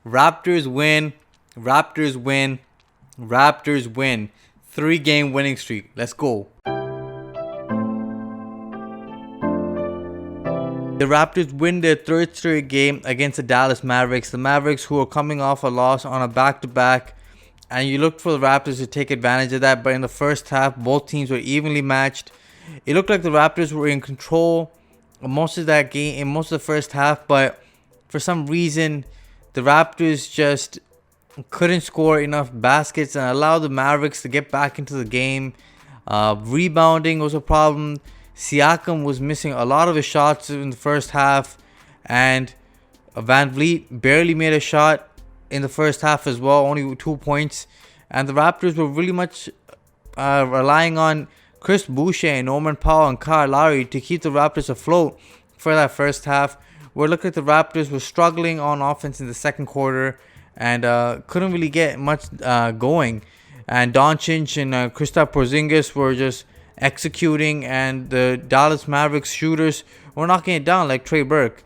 Raptors win. Raptors win. Raptors win. 3-game winning streak. Let's go. The Raptors win their third straight game against the Dallas Mavericks. The Mavericks, who are coming off a loss on a back-to-back. And you looked for the Raptors to take advantage of that. But in the first half, both teams were evenly matched. It looked like the Raptors were in control most of that game, in most of the first half. But for some reason, the Raptors just couldn't score enough baskets and allow the Mavericks to get back into the game. Rebounding was a problem. Siakam was missing a lot of his shots in the first half, and Van Vliet barely made a shot in the first half as well, only 2 points. And the Raptors were really much relying on Chris Boucher, Norman Powell, and Kyle Lowry to keep the Raptors afloat for that first half. We're looking at the Raptors were struggling on offense in the second quarter and couldn't really get much going. And Doncic and Kristaps Porzingis were just executing, and the Dallas Mavericks shooters were knocking it down like Trey Burke.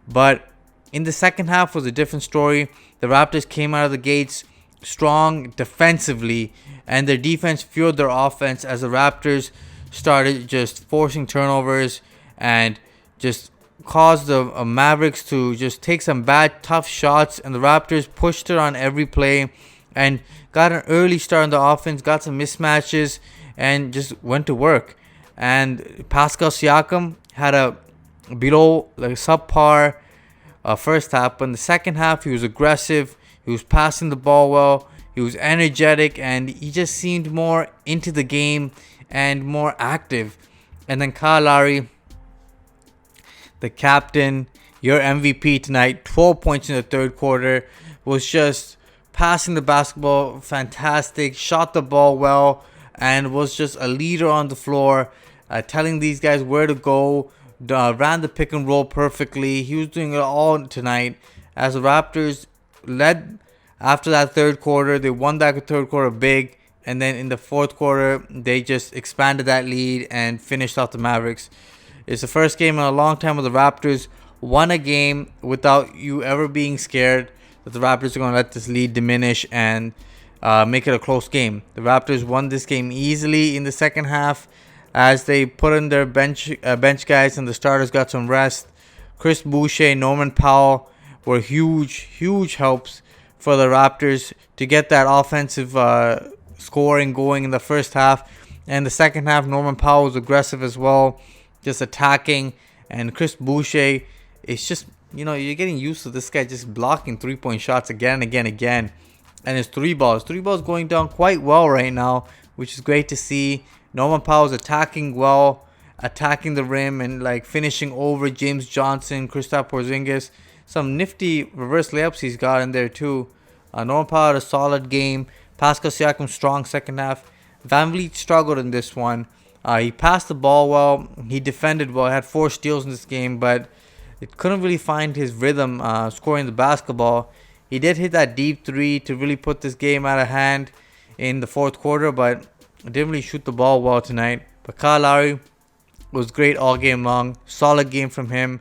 But in the second half was a different story. The Raptors came out of the gates strong defensively, and their defense fueled their offense as the Raptors started just forcing turnovers and just caused the Mavericks to just take some bad, tough shots. And the Raptors pushed it on every play and got an early start on the offense, got some mismatches, and just went to work. And Pascal Siakam had a below subpar first half, but in the second half he was aggressive, he was passing the ball well, he was energetic, and he just seemed more into the game and more active. And then Kyle Lowry, the captain, your MVP tonight, 12 points in the third quarter, was just passing the basketball fantastic, shot the ball well, and was just a leader on the floor, telling these guys where to go, ran the pick and roll perfectly. He was doing it all tonight. As the Raptors led after that third quarter, they won that third quarter big, and then in the fourth quarter, they just expanded that lead and finished off the Mavericks. It's the first game in a long time where the Raptors won a game without you ever being scared that the Raptors are going to let this lead diminish and make it a close game. The Raptors won this game easily in the second half as they put in their bench guys and the starters got some rest. Chris Boucher, Norman Powell were huge helps for the Raptors to get that offensive scoring going in the first half. And the second half, Norman Powell was aggressive as well, just attacking. And Chris Boucher, it's just, you're getting used to this guy just blocking 3-point shots again. And his three balls going down quite well right now, which is great to see. Norman Powell's attacking well, attacking the rim and finishing over James Johnson, Kristaps Porzingis. Some nifty reverse layups he's got in there too. Norman Powell had a solid game. Pascal Siakam strong second half. Van Vliet struggled in this one. He passed the ball well. He defended well. Had 4 steals in this game, but it couldn't really find his rhythm scoring the basketball. He did hit that deep three to really put this game out of hand in the fourth quarter, but didn't really shoot the ball well tonight. But Kyle Lowry was great all game long. Solid game from him.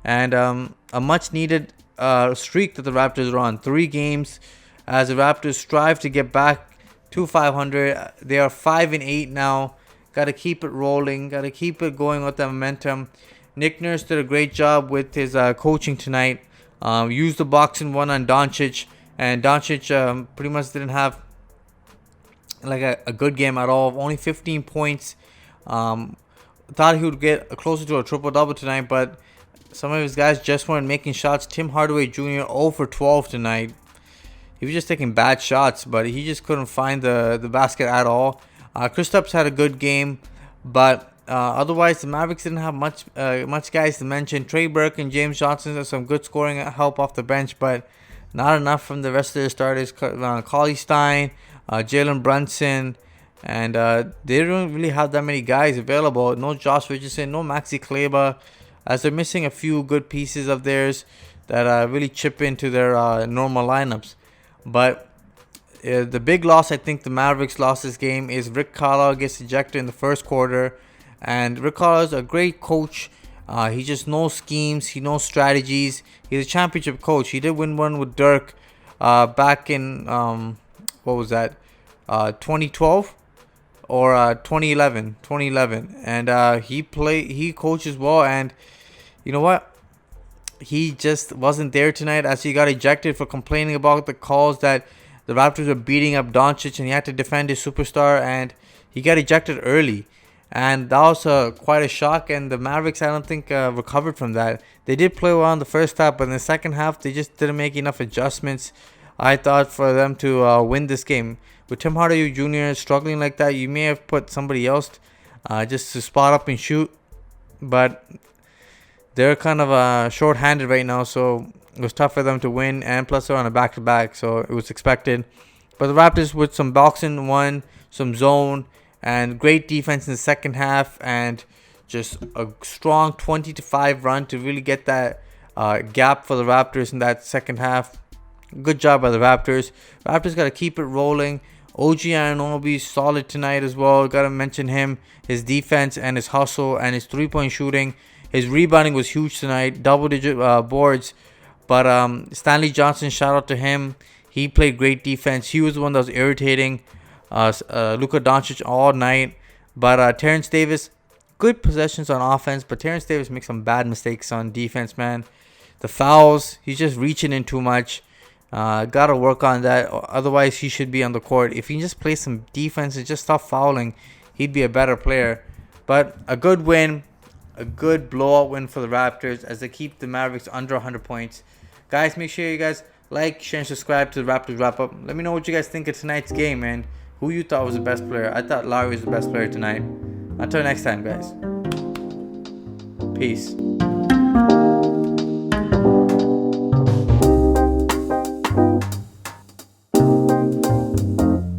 And a much-needed streak that the Raptors are on. 3 games as the Raptors strive to get back to 500. They are 5-8 now. Got to keep it rolling. Got to keep it going with the momentum. Nick Nurse did a great job with his coaching tonight. Used the boxing one on Doncic, and Doncic pretty much didn't have a good game at all. Only 15 points. Thought he would get closer to a triple-double tonight, but some of his guys just weren't making shots. Tim Hardaway Jr. 0 for 12 tonight. He was just taking bad shots, but he just couldn't find the basket at all. Kristaps had a good game, but otherwise the Mavericks didn't have much guys to mention. Trey Burke and James Johnson had some good scoring help off the bench, but not enough from the rest of their starters. Cauley Stein, Jalen Brunson, and they don't really have that many guys available. No Josh Richardson, no Maxi Kleber, as they're missing a few good pieces of theirs that really chip into their normal lineups. But the big loss, I think the Mavericks lost this game, is Rick Carlisle gets ejected in the first quarter. And Rick Carlisle is a great coach. He just knows schemes. He knows strategies. He's a championship coach. He did win one with Dirk back in what was that? 2012 or 2011, and he coaches well, and you know what? He just wasn't there tonight as he got ejected for complaining about the calls that the Raptors were beating up Doncic, and he had to defend his superstar, and he got ejected early. And that was quite a shock, and the Mavericks, I don't think, recovered from that. They did play well in the first half, but in the second half, they just didn't make enough adjustments, I thought, for them to win this game. With Tim Hardaway Jr. struggling like that, you may have put somebody else just to spot up and shoot, but they're kind of short-handed right now, so it was tough for them to win, and plus they're on a back-to-back, so it was expected. But the Raptors with some boxing one, some zone, and great defense in the second half, and just a strong 20-5 run to really get that gap for the Raptors in that second half. Good job by the Raptors. Raptors got to keep it rolling. OG Anunoby solid tonight as well. Got to mention him, his defense and his hustle and his three-point shooting. His rebounding was huge tonight, double-digit boards. But Stanley Johnson, shout out to him. He played great defense. He was the one that was irritating Luka Doncic all night. But Terrence Davis, good possessions on offense, but Terrence Davis makes some bad mistakes on defense, man. The fouls, he's just reaching in too much. Gotta work on that. Otherwise, he should be on the court. If he just plays some defense and just stop fouling, he'd be a better player. But a good win, a good blowout win for the Raptors as they keep the Mavericks under 100 points. Guys, make sure you guys like, share, and subscribe to the Raptors Wrap Up. Let me know what you guys think of tonight's game and who you thought was the best player. I thought Lowry was the best player tonight. Until next time, guys. Peace.